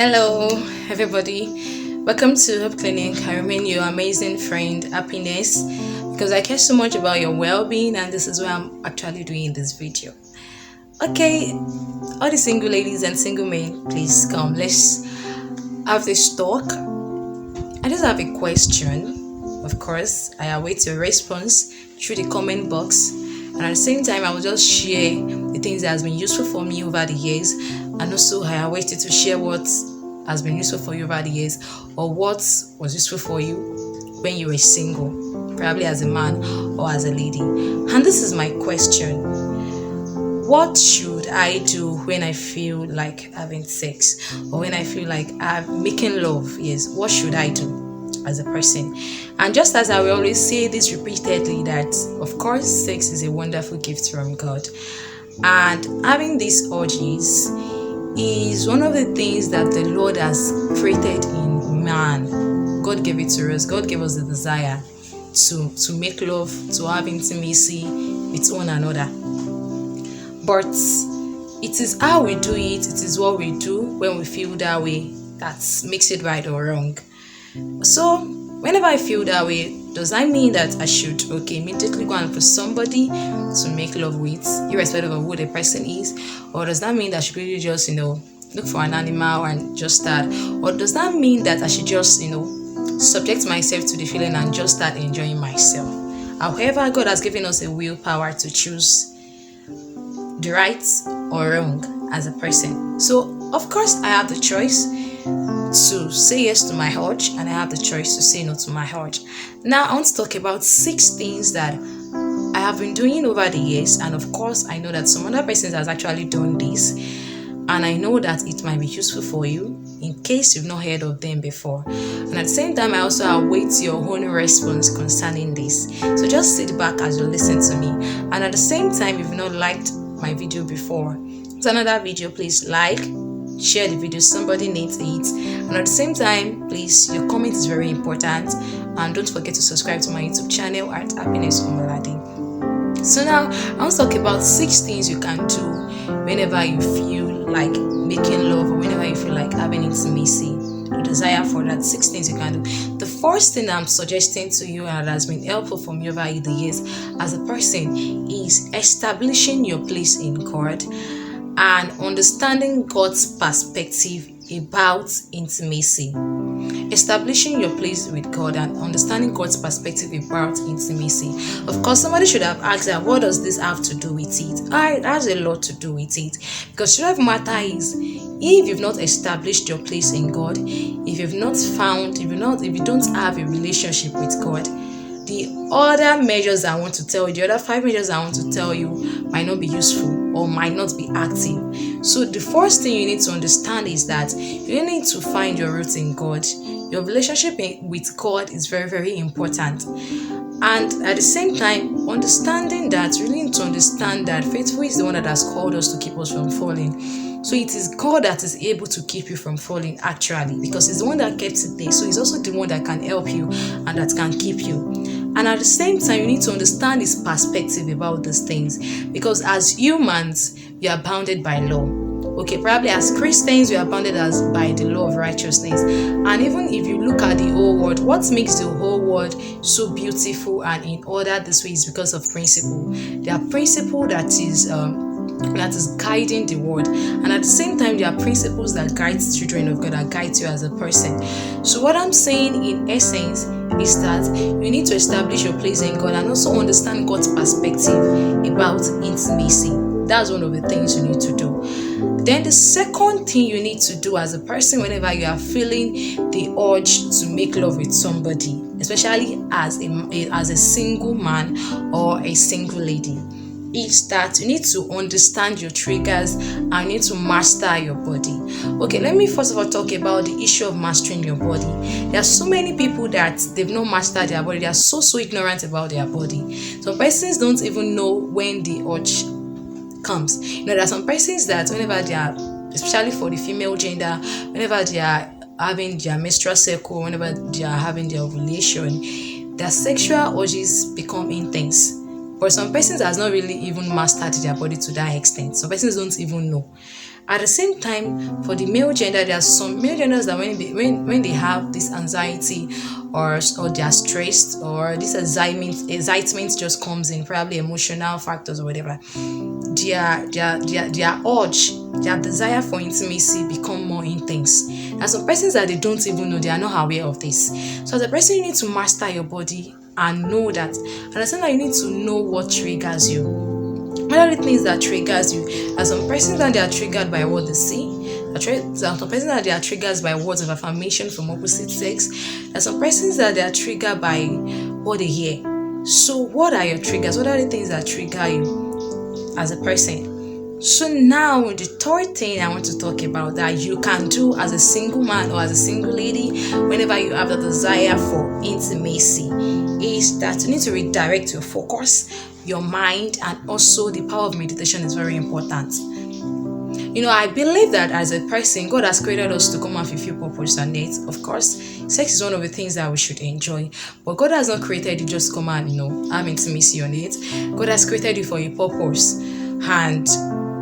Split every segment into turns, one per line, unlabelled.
Hello, everybody. Welcome to Hope Clinic. I remain your amazing friend, Happiness, because I care so much about your well-being, and this is what I'm actually doing in this video. Okay, all the single ladies and single men, please come. Let's have this talk. I just have a question. Of course, I await your response through the comment box, and at the same time, I will just share the things that has been useful for me over the years, and also I await you to share what has been useful for you over the years, or what was useful for you when you were single, probably as a man or as a lady. And this is my question: what should I do when I feel like having sex, or when I feel like I'm making love? Yes, what should I do as a person? And just as I will always say this repeatedly, that of course sex is a wonderful gift from God, and having these urges is one of the things that the Lord has created in man. God gave it to us. God gave us the desire to make love, to have intimacy with one another. But it is how we do it, it is what we do when we feel that way that makes it right or wrong. So whenever I feel that way, does that mean that I should immediately go and look for somebody to make love with, irrespective of who the person is? Or does that mean that I should really just look for an animal and just start? Or does that mean that I should just subject myself to the feeling and just start enjoying myself? However, God has given us a willpower to choose the right or wrong as a person. So of course I have the choice to say yes to my urge, and I have the choice to say no to my urge. Now I want to talk about 6 things that I have been doing over the years, and of course I know that some other persons has actually done this, and I know that it might be useful for you in case you've not heard of them before. And at the same time, I also await your own response concerning this. So just sit back as you listen to me, and at the same time, if you've not liked my video before, it's another video, please like, share the video, somebody needs it. And at the same time, please, your comment is very important, and don't forget to subscribe to my YouTube channel at Happiness Omolade. So now I want to talk about 6 things you can do whenever you feel like making love, or whenever you feel like having intimacy, the desire for that. 6 things you can do. The first thing I'm suggesting to you, and has been helpful for me over the years as a person, is establishing your place in God and understanding God's perspective about intimacy. Establishing your place with God and understanding God's perspective about intimacy. Of course, somebody should have asked that, what does this have to do with it? It has a lot to do with it, because the truth of the matter is, if you've not established your place in God, if you don't have a relationship with God, the other measures I want to tell you, the other 5 measures I want to tell you, might not be useful or might not be active. So the first thing you need to understand is that you need to find your roots in God. Your relationship with God is very, very important. And at the same time, understanding that, you really need to understand that faithful is the one that has called us to keep us from falling. So it is God that is able to keep you from falling, actually, because He's the one that kept it there. So He's also the one that can help you and that can keep you. And at the same time, you need to understand His perspective about these things, because as humans, we are bounded by law. Probably as Christians, we are bounded by the law of righteousness. And even if you look at the whole world, what makes the whole world so beautiful and in order this way is because of principle. There are principle that is guiding the world, and at the same time there are principles that guide children of God, that guide you as a person. So what I'm saying in essence is that you need to establish your place in God and also understand God's perspective about intimacy. That's one of the things you need to do. Then the second thing you need to do as a person whenever you are feeling the urge to make love with somebody, especially as a single man or a single lady, is that you need to understand your triggers and you need to master your body. Let me first of all talk about the issue of mastering your body. There are so many people that they've not mastered their body. They are so ignorant about their body. Some persons don't even know when the urge comes. There are some persons that whenever they are, especially for the female gender, whenever they are having their menstrual cycle, whenever they are having their ovulation, their sexual urges become intense. But some persons has not really even mastered their body to that extent. Some persons don't even know. At the same time, for the male gender, there are some male genders that when they have this anxiety or they are stressed or this excitement just comes in, probably emotional factors or whatever, their urge, their desire for intimacy become more intense. And some persons that they don't even know, they are not aware of this. So as a person, you need to master your body and know that. Understand that you need to know what triggers you. What are the things that triggers you? As some persons that they are triggered by what they see. Some persons that they are triggered by words of affirmation from opposite sex. There's some persons that they are triggered by what they hear. So what are your triggers? What are the things that trigger you as a person? So now the third thing I want to talk about that you can do as a single man or as a single lady whenever you have the desire for intimacy is that you need to redirect your focus, your mind, and also the power of meditation is very important. I believe that as a person, God has created us to come and fulfill purpose and it. Of course, sex is one of the things that we should enjoy, but God has not created you just come and have intimacy on it. God has created you for a purpose, and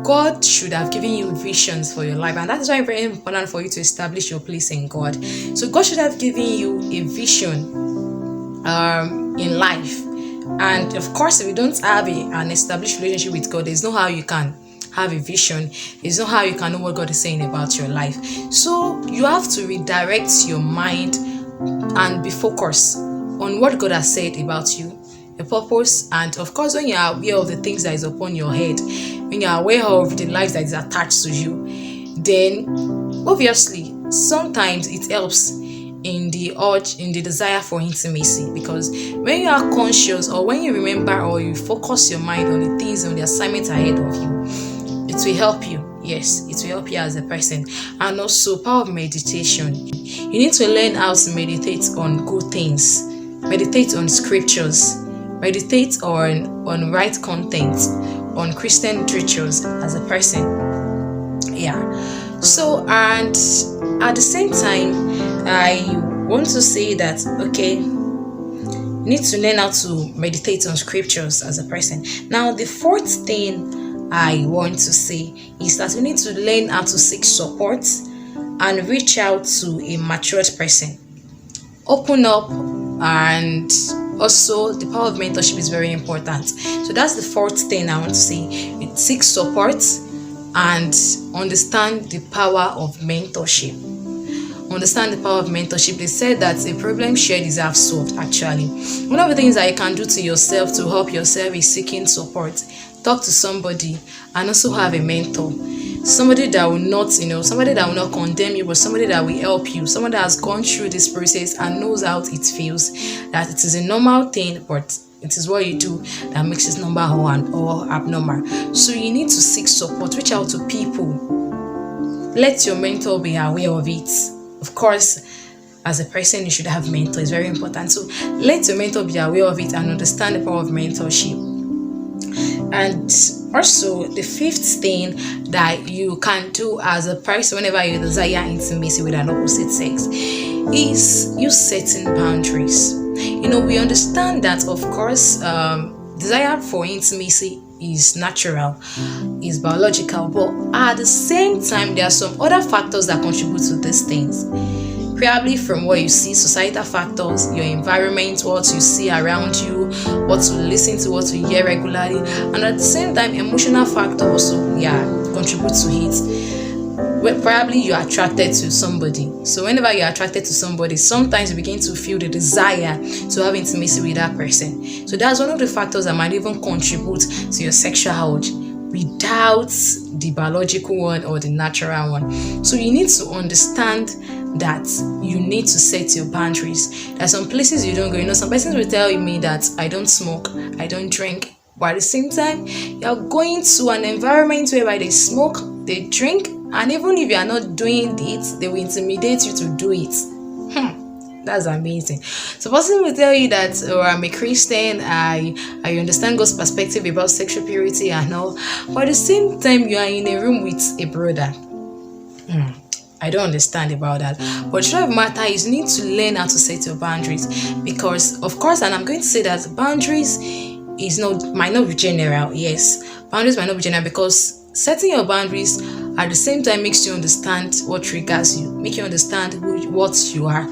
God should have given you visions for your life, and that is why it's very important for you to establish your place in God. So God should have given you a vision in life, and of course, if you don't have an established relationship with God, there's no how you can have a vision. There's no how you can know what God is saying about your life. So you have to redirect your mind and be focused on what God has said about you, your purpose, and of course, when you are aware of the things that is upon your head, when you are aware of the life that is attached to you, then obviously sometimes it helps in the urge, in the desire for intimacy, because when you are conscious or when you remember or you focus your mind on the things, on the assignments ahead of you, it will help you. Yes, it will help you as a person. And also power of meditation. You need to learn how to meditate on good things, meditate on scriptures, meditate on right content, on Christian rituals as a person. So, and at the same time, I want to say that you need to learn how to meditate on scriptures as a person. Now, the fourth thing I want to say is that you need to learn how to seek support and reach out to a matured person. Open up, and also the power of mentorship is very important. So that's the fourth thing I want to say. Seek support and understand the power of mentorship. Understand the power of mentorship. They said that a problem shared is half solved. Actually, one of the things that you can do to yourself to help yourself is seeking support. Talk to somebody and also have a mentor. Somebody that will not, somebody that will not condemn you, but somebody that will help you. Someone that has gone through this process and knows how it feels. That it is a normal thing, but it is what you do that makes it normal or abnormal. So you need to seek support. Reach out to people. Let your mentor be aware of it. Of course, as a person, you should have mentor. It's very important. So let your mentor be aware of it and understand the power of mentorship. And also, the fifth thing that you can do as a person whenever you desire intimacy with an opposite sex is you setting boundaries. We understand that, of course, desire for intimacy is natural, is biological, but at the same time, there are some other factors that contribute to these things. Probably from what you see, societal factors, your environment, what you see around you, what to listen to, what to hear regularly, and at the same time, emotional factor also, contribute to it. Well, probably you are attracted to somebody. So whenever you are attracted to somebody, sometimes you begin to feel the desire to have intimacy with that person. So that's one of the factors that might even contribute to your sexual urge without the biological one or the natural one. So you need to understand that you need to set your boundaries. There are some places you don't go. Some persons will tell me that I don't smoke, I don't drink, but at the same time, you're going to an environment whereby they smoke, they drink, and even if you are not doing it, they will intimidate you to do it. That's amazing. So person will tell you that, I'm a Christian, I understand God's perspective about sexual purity and all, but at the same time, you are in a room with a brother. I don't understand about that. But the truth of the matter is, you need to learn how to set your boundaries, because, of course, and I'm going to say that boundaries might not be general. Yes, boundaries might not be general, because setting your boundaries At the same time, makes you understand what triggers you, make you understand what you are,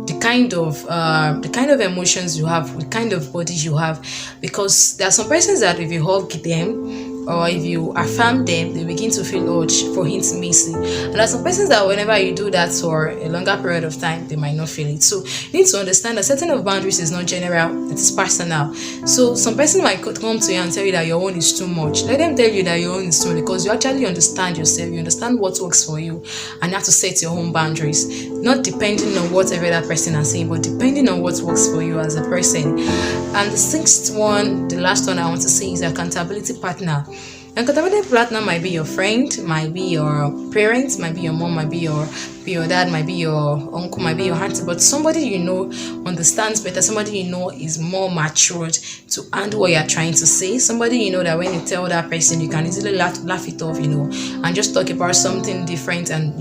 the kind of emotions you have, the kind of body you have. Because there are some persons that if you hug them or if you affirm them, they begin to feel urge for intimacy. And there are some persons that whenever you do that for a longer period of time, they might not feel it. So you need to understand that setting of boundaries is not general, it's personal. So some person might come to you and tell you that your own is too much. Let them tell you that your own is too much, because you actually understand yourself, you understand what works for you, and you have to set your own boundaries. Not depending on what every other person is saying, but depending on what works for you as a person. And the sixth one, the last one I want to say, is accountability partner. Accountability partner might be your friend, might be your parents, might be your mom, might be your dad, might be your uncle, might be your auntie, but somebody you know understands better, somebody you know is more matured to handle what you're trying to say, somebody you know that when you tell that person, you can easily laugh it off, and just talk about something different, and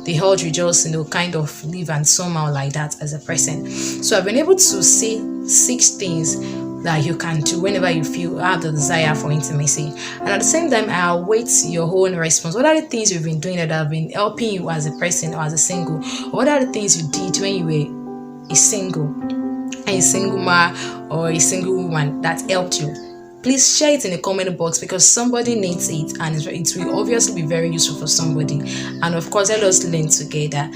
they heard you just kind of live and somehow like that as a person. So I've been able to say 6 things that you can do whenever you feel have the desire for intimacy, and at the same time I await your own response. What are the things you've been doing that have been helping you as a person or as a single? Or what are the things you did when you were a single man or a single woman that helped you? Please share it in the comment box, because somebody needs it, and it will obviously be very useful for somebody. And of course, let us learn together.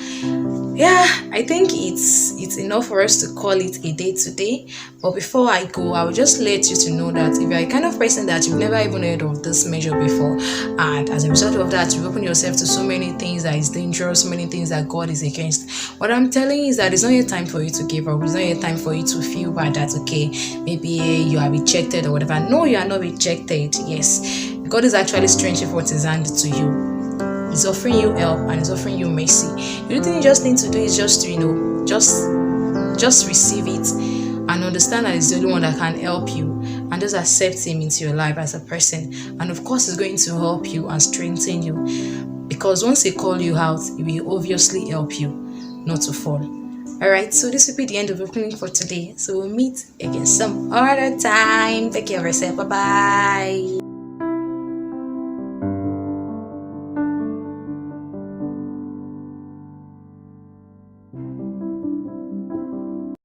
Yeah, I think it's enough for us to call it a day today. But before I go, I will just let you to know that if you're a kind of person that you've never even heard of this measure before, and as a result of that, you've opened yourself to so many things that is dangerous, so many things that God is against, what I'm telling you is that it's not your time for you to give up. It's not your time for you to feel bad that, okay, maybe you are rejected or whatever. No, you are not rejected. Yes, God is actually stretching forth his hand to you. He's offering you help and he's offering you mercy. The only thing you just need to do is just to, just receive it and understand that he's the only one that can help you, and just accept him into your life as a person. And of course, he's going to help you and strengthen you, because once he call you out, he will obviously help you not to fall. Alright, so this will be the end of the clinic for today. So we'll meet again some other time. Take care of yourself. Bye bye.